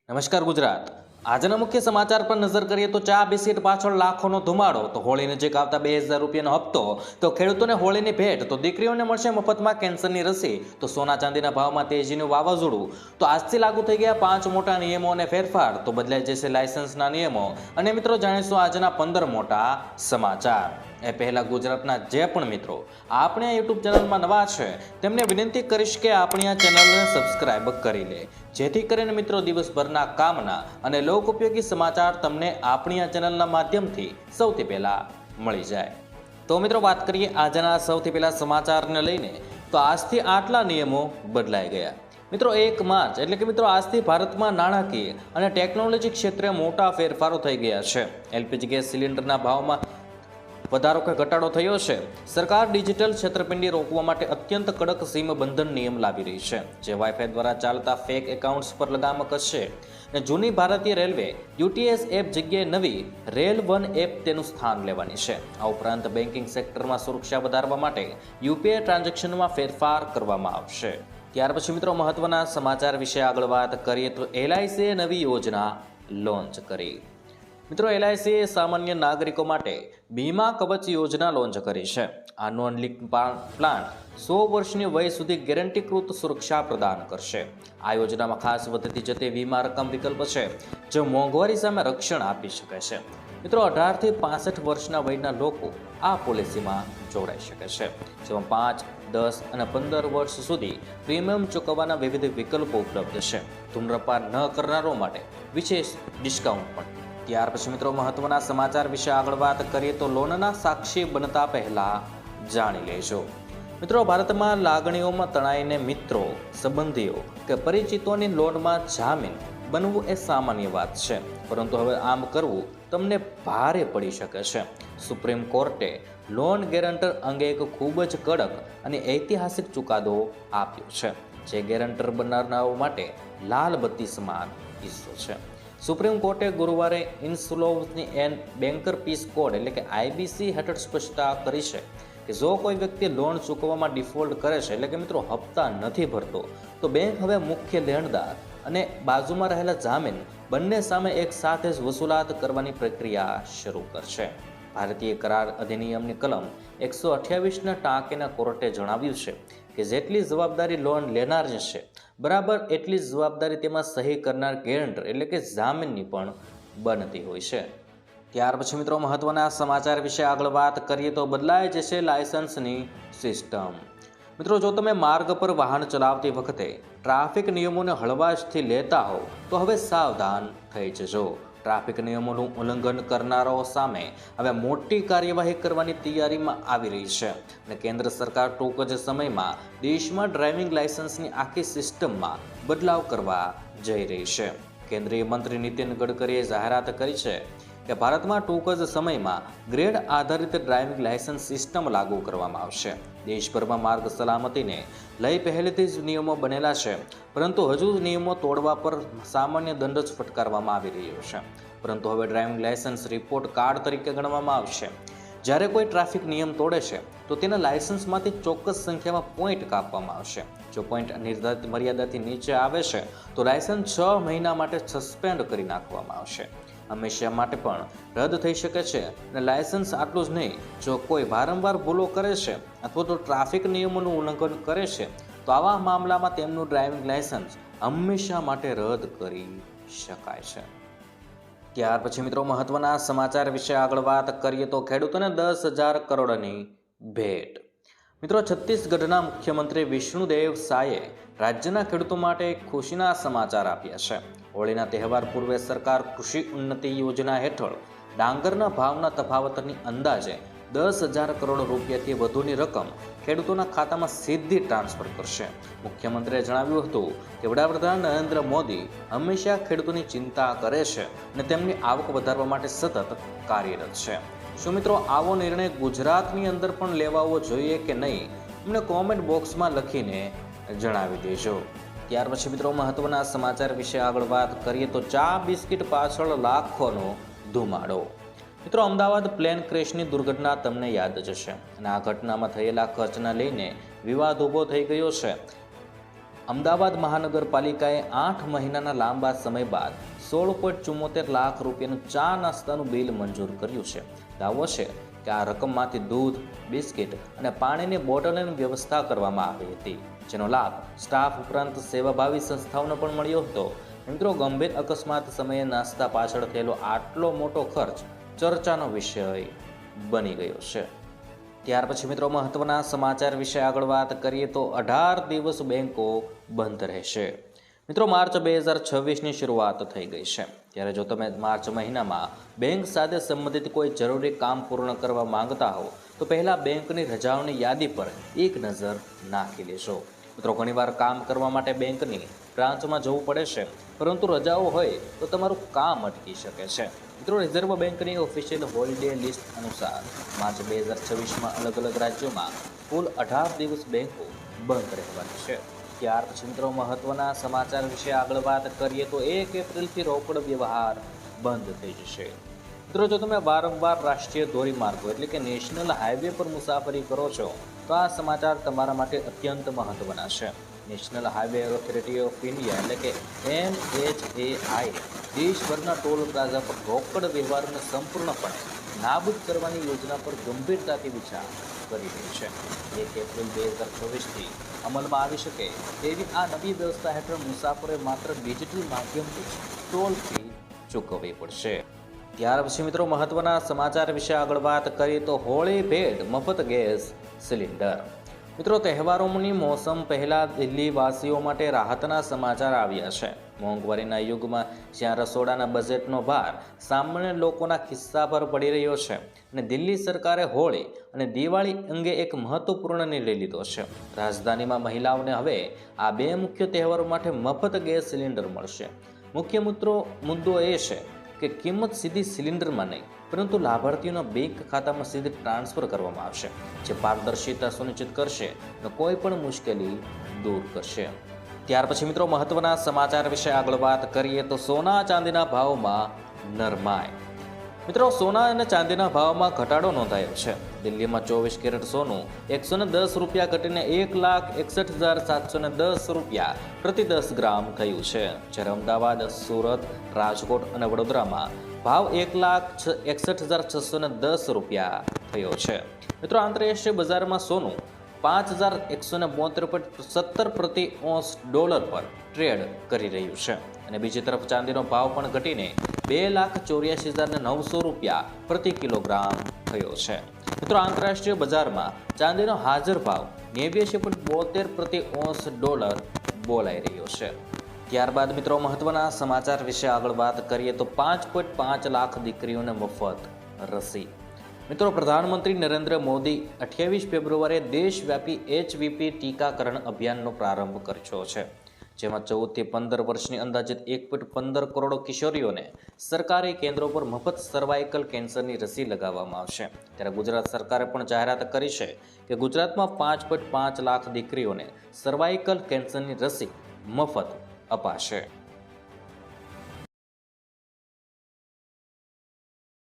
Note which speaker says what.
Speaker 1: નમસ્કાર ગુજરાત. આજના મુખ્ય સમાચાર પર નજર કરીએ તો ચા બિસ્કિટ પાછળ લાખોનો ધુમાડો, તો હોળી નજીક આવતા 2000 રૂપિયાનો હપ્તો, તો ખેડૂતોને હોળીની ભેટ, તો દીકરીઓને મળશે મફતમાં કેન્સરની રસી, તો સોના ચાંદીના ભાવમાં તેજીનું વાવાઝોડું, તો આજથી લાગુ થઈ ગયા 5 મોટા નિયમો અને ફેરફાર, તો બદલાઈ જશે લાયસન્સના નિયમો. અને મિત્રો જાણીશું આજના 15 મોટા સમાચાર. એ પહેલા ગુજરાતના જે પણ મિત્રો આપણે આ યુટ્યુબ ચેનલમાં નવા છે તેમને વિનંતી કરીશ કે આપણી આ ચેનલને સબસ્ક્રાઇબ કરી લે, જેથી કરીને મિત્રો દિવસભરના કામના અને લોક ઉપયોગી સમાચાર તમને આપણી આ ચેનલના માધ્યમથી સૌથી પહેલા મળી જાય. તો મિત્રો વાત કરીએ આજના સૌથી પહેલા સમાચારને લઈને, તો આજથી આટલા નિયમો બદલાઈ ગયા. મિત્રો 1 માર્ચ એટલે કે મિત્રો આજથી ભારતમાં નાણાકીય અને ટેકનોલોજી ક્ષેત્રે મોટા ફેરફારો થઈ ગયા છે. એલપીજી ગેસ સિલિન્ડરના ભાવમાં વધારો કે ઘટાડો થયો છે. સરકાર ડિજિટલ છેતરપિંડી રોકવા માટે અત્યંત કડક સીમ બંધન નિયમ લાવી રહી છે, જે વાઈફાઈ દ્વારા ચાલતા ફેક એકાઉન્ટ્સ પર લગામ કસશે. અને જૂની ભારતીય રેલવે યુટીએસ એપ જગ્યાએ નવી રેલ 1 એપ તેનું સ્થાન લેવાની છે. આ ઉપરાંત બેન્કિંગ સેક્ટરમાં સુરક્ષા વધારવા માટે યુપીઆઈ ટ્રાન્ઝેક્શનમાં ફેરફાર કરવામાં આવશે. ત્યાર પછી મિત્રો મહત્વના સમાચાર વિશે આગળ વાત કરીએ તો એલઆઈસીએ નવી યોજના લોન્ચ કરી. મિત્રો એલઆઈસીએ સામાન્ય નાગરિકો માટે વીમા કવચ યોજના લોન્ચ કરી છે. આ નોન લિંક પ્લાન 100 વર્ષની વય સુધી ગેરંટીકૃત સુરક્ષા પ્રદાન કરશે. આ યોજનામાં ખાસ વધતી જતી વીમા રકમ વિકલ્પ છે, જે મોંઘવારી સામે રક્ષણ આપી શકે છે. મિત્રો 18 થી 65 વર્ષના વયના લોકો આ પોલિસીમાં જોડાઈ શકે છે, જેમાં 5, 10 અને 15 વર્ષ સુધી પ્રીમિયમ ચૂકવવાના વિવિધ વિકલ્પો ઉપલબ્ધ છે. ધૂમ્રપાન ન કરનારો માટે વિશેષ ડિસ્કાઉન્ટ પણ. ત્યાર પછી મિત્રો મહત્વના સમાચાર વિશે આગળ વાત કરીએ તો લોનના સાક્ષી બનતા પહેલા જાણી લેજો. મિત્રો ભારતમાં લાગણીઓમાં તણાઈને મિત્રો, સંબંધીઓ કે પરિચિતોની લોનમાં જામીન બનવું એ સામાન્ય વાત છે, પરંતુ હવે આમ કરવું તમને ભારે પડી શકે છે. સુપ્રીમ કોર્ટે લોન ગેરંટર અંગે એક ખૂબ જ કડક અને ઐતિહાસિક ચુકાદો આપ્યો છે, જે ગેરંટર બનનારાઓ માટે લાલ બત્તી સમાન કિસ્સો છે. સુપ્રીમ કોર્ટે ગુરુવારે ઇન્સોલ્વન્સી એન્ડ બેન્કરપ્ટીસ કોડ એટલે કે આઈબીસી હેઠળ સ્પષ્ટતા કરી છે કે જો કોઈ વ્યક્તિ લોન ચૂકવવામાં ડિફોલ્ટ કરે છે, એટલે કે મિત્રો હપ્તા નથી ભરતો, તો બેંક હવે મુખ્ય લેણદાર અને બાજુમાં રહેલા જામીન બંને સામે એક સાથે જ વસૂલાત કરવાની પ્રક્રિયા શરૂ કરશે. ભારતીય કરાર અધિનિયમની કલમ 128ના ટાંકીના કોર્ટે જણાવ્યું છે કે જેટલી જવાબદારી લોન લેનાર છે, બરાબર એટલી જ જવાબદારી તેમાં સહી કરનાર ગેરંટર એટલે કે જામીનની પણ બનતી હોય છે. ત્યાર પછી મિત્રો મહત્વના સમાચાર વિશે આગળ વાત કરીએ તો બદલાઈ જશે લાયસન્સની સિસ્ટમ. મિત્રો જો તમે માર્ગ પર વાહન ચલાવતી વખતે ટ્રાફિક નિયમોને હળવાશથી લેતા હો તો હવે સાવધાન થઈ જજો. ટ્રાફિક નિયમોનું ઉલ્લંઘન કરનારાઓ સામે હવે મોટી કાર્યવાહી કરવાની તૈયારીમાં આવી રહી છે. અને કેન્દ્ર સરકાર ટૂંક જ સમયમાં દેશમાં ડ્રાઇવિંગ લાયસન્સની આખી સિસ્ટમમાં બદલાવ કરવા જઈ રહી છે. કેન્દ્રીય મંત્રી નીતિન ગડકરીએ જાહેરાત કરી છે કે ભારતમાં ટૂંક જ સમયમાં ગ્રેડ આધારિત ડ્રાઇવિંગ લાયસન્સ સિસ્ટમ લાગુ કરવામાં આવશે. દેશભરમાં માર્ગ સલામતીને લઈ પહેલેથી જ નિયમો બનેલા છે, પરંતુ હજુ નિયમો તોડવા પર સામાન્ય દંડ જ ફટકારવામાં આવી રહ્યો છે. પરંતુ હવે ડ્રાઇવિંગ લાયસન્સ રિપોર્ટ કાર્ડ તરીકે ગણવામાં આવશે. જ્યારે કોઈ ટ્રાફિક નિયમ તોડે છે તો તેના લાયસન્સમાંથી ચોક્કસ સંખ્યામાં પોઈન્ટ કાપવામાં આવશે. જો પોઈન્ટ નિર્ધારિત મર્યાદાથી નીચે આવે છે તો લાયસન્સ 6 મહિના માટે સસ્પેન્ડ કરી નાખવામાં આવશે. હંમેશા માટે પણ રદ થઈ શકે છે. અને લાયસન્સ આટલું જ નહીં, જો કોઈ વારંવાર ભૂલો કરે છે અથવા તો ટ્રાફિક નિયમોનું ઉલ્લંઘન કરે છે તો આવા મામલામાં તેમનું ડ્રાઇવિંગ લાયસન્સ હંમેશા માટે રદ કરી શકાય છે. ત્યાર પછી મિત્રો મહત્વના સમાચાર વિશે આગળ વાત કરીએ તો ખેડૂતોને 10,000 કરોડની ભેટ. મિત્રો છત્તીસગઢના મુખ્યમંત્રી વિષ્ણુદેવ સાયે રાજ્યના ખેડૂતો માટે ખુશીના સમાચાર આપ્યા છે. હોળીના તહેવાર પૂર્વે સરકાર કૃષિ ઉન્નતિ યોજના હેઠળ ડાંગરના ભાવના તફાવતની અંદાજે 10,000 કરોડ રૂપિયાથી વધુની રકમ ખેડૂતોના ખાતામાં સીધી ટ્રાન્સફર કરશે. મુખ્યમંત્રીએ જણાવ્યું હતું કે વડાપ્રધાન નરેન્દ્ર મોદી હંમેશા ખેડૂતોની ચિંતા કરે છે અને તેમની આવક વધારવા માટે સતત કાર્યરત છે. શું મિત્રો આવો નિર્ણય ગુજરાતની અંદર પણ લેવાવો જોઈએ કે નહીં, અમને કોમેન્ટ બોક્સમાં લખીને જણાવી દેજો. ત્યાર પછી મિત્રો મહત્વના સમાચાર વિશે આગળ વાત કરીએ તો ચા બિસ્કિટ પાછળ લાખોનો ધુમાડો. મિત્રો અમદાવાદ પ્લેન ક્રેશની દુર્ઘટના તમને યાદ જ હશે, અને આ ઘટનામાં થયેલા ખર્ચના લઈને વિવાદ ઊભો થઈ ગયો છે. અમદાવાદ મહાનગરપાલિકાએ 8 મહિનાના લાંબા સમય બાદ 16.74 લાખ રૂપિયાનું ચા નાસ્તાનું બિલ મંજૂર કર્યું છે. દાવો છે કે આ રકમમાંથી દૂધ, બિસ્કિટ અને પાણીની બોટલની વ્યવસ્થા કરવામાં આવી હતી, જેનો લાભ સ્ટાફ ઉપરાંત સેવાભાવી સંસ્થાઓને પણ મળ્યો હતો. મિત્રો, ગંભીર અકસ્માત સમયે નાસ્તા પાછળ થયેલો આટલો મોટો ખર્ચ ચર્ચાનો વિષય બની ગયો છે. ત્યાર પછી મિત્રો મહત્વના સમાચાર વિશે આગળ વાત કરીએ તો 18 દિવસ બેંકો બંધ રહેશે. મિત્રો, માર્ચ 2026ની શરૂઆત થઈ ગઈ છે, ત્યારે જો તમે માર્ચ મહિનામાં બેંક સાથે સંબંધિત કોઈ જરૂરી કામ પૂર્ણ કરવા માંગતા હો તો પહેલાં બેંકની રજાઓની યાદી પર એક નજર નાખી લેશો. મિત્રો, ઘણીવાર કામ કરવા માટે બેંકની બ્રાન્ચમાં જવું પડે છે, પરંતુ રજાઓ હોય તો તમારું કામ અટકી શકે છે. મિત્રો, રિઝર્વ બેંકની ઓફિશિયલ હોલિડે લિસ્ટ અનુસાર માર્ચ 2026માં અલગ અલગ રાજ્યોમાં કુલ 18 દિવસ બેંકો બંધ રહેવાની છે. ત્યાર પછી મિત્રો મહત્વના સમાચાર વિશે આગળ વાત કરીએ તો 1 એપ્રિલથી રોકડ વ્યવહાર બંધ થઈ જશે. મિત્રો, જો તમે વારંવાર રાષ્ટ્રીય ધોરીમાર્ગો એટલે કે નેશનલ હાઈવે પર મુસાફરી કરો છો તો આ સમાચાર તમારા માટે અત્યંત મહત્વના છે. National highway authority of India એટલે કે NHAI દેશભરના ટોલ પ્લાઝા પર રોકડ વ્યવહારને સંપૂર્ણપણે નાબૂદ કરવાની યોજના પર ગંભીરતાથી વિચાર કરી રહી છે. 1 એપ્રિલ 2024થી અમલમાં આવી શકે તેવી આ નવી વ્યવસ્થા હેઠળ મુસાફરોએ માત્ર ડિજિટલ માધ્યમથી જ ટોલ ફી ચૂકવવી પડશે. ત્યાર પછી મિત્રો મહત્વના સમાચાર વિશે આગળ વાત કરીએ તો હોળી ભેટ મફત ગેસ સિલિન્ડર. મિત્રો, તહેવારોની મોસમ પહેલાં દિલ્હીવાસીઓ માટે રાહતના સમાચાર આવ્યા છે. મોંઘવારીના યુગમાં જ્યાં રસોડાના બજેટનો ભાર સામાન્ય લોકોના ખિસ્સા પર પડી રહ્યો છે અને દિલ્હી સરકારે હોળી અને દિવાળી અંગે એક મહત્વપૂર્ણ નિર્ણય લીધો છે. રાજધાનીમાં મહિલાઓને હવે આ બે મુખ્ય તહેવારો માટે મફત ગેસ સિલિન્ડર મળશે. મુખ્ય મુદ્દો એ છે કે કિંમત સીધી સિલિન્ડરમાં નહીં પરંતુ લાભાર્થીઓના બેંક ખાતામાં સીધી ટ્રાન્સફર કરવામાં આવશે, જે પારદર્શિતા સુનિશ્ચિત કરશે અને કોઈ પણ મુશ્કેલી દૂર કરશે. ત્યાર પછી મિત્રો મહત્વના સમાચાર વિશે આગળ વાત કરીએ તો સોના ચાંદીના ભાવમાં નરમાઈ. મિત્રો, સોના અને ચાંદીના ભાવમાં ઘટાડો નોંધાયો છે. દિલ્હીમાં 24 કેરેટ સોનું 110 રૂપિયા ઘટીને 1,61,710 રૂપિયા પ્રતિ 10 ગ્રામ થયું છે, જ્યારે અમદાવાદ, સુરત, રાજકોટ અને વડોદરામાં ભાવ 1,61,610 રૂપિયા થયો છે. મિત્રો, આંતરરાષ્ટ્રીય બજારમાં સોનું 5,172.17 પ્રતિ ઓન્સ ડોલર પર ટ્રેડ કરી રહ્યું છે અને બીજી તરફ ચાંદીનો ભાવ પણ ઘટીને 2,84,900 રૂપિયા પ્રતિ કિલોગ્રામ થયો છે. મિત્રો, આંતરરાષ્ટ્રીય બજારમાં ચાંદીનો હાજર ભાવ 89.72 પ્રતિ ઓન્સ ડોલર બોલાઈ રહ્યો છે. ત્યારબાદ મિત્રો મહત્વના સમાચાર વિશે આગળ વાત કરીએ તો 5.5 લાખ દીકરીઓને મફત રસી. મિત્રો, પ્રધાનમંત્રી નરેન્દ્ર મોદી 28 ફેબ્રુઆરીએ દેશવ્યાપી HPV ટીકાકરણ અભિયાનનો પ્રારંભ કર્યો છે, જેમાં 14 થી 15 વર્ષની અંદાજિત 1.15 કરોડ કિશોરીઓને સરકારી કેન્દ્રો પર મફત સર્વાઇકલ કેન્સરની રસી લગાવવામાં આવશે. ત્યારે ગુજરાત સરકારે પણ જાહેરાત કરી છે કે ગુજરાતમાં 5.5 લાખ દીકરીઓને સર્વાઇકલ કેન્સરની રસી મફત અપાશે.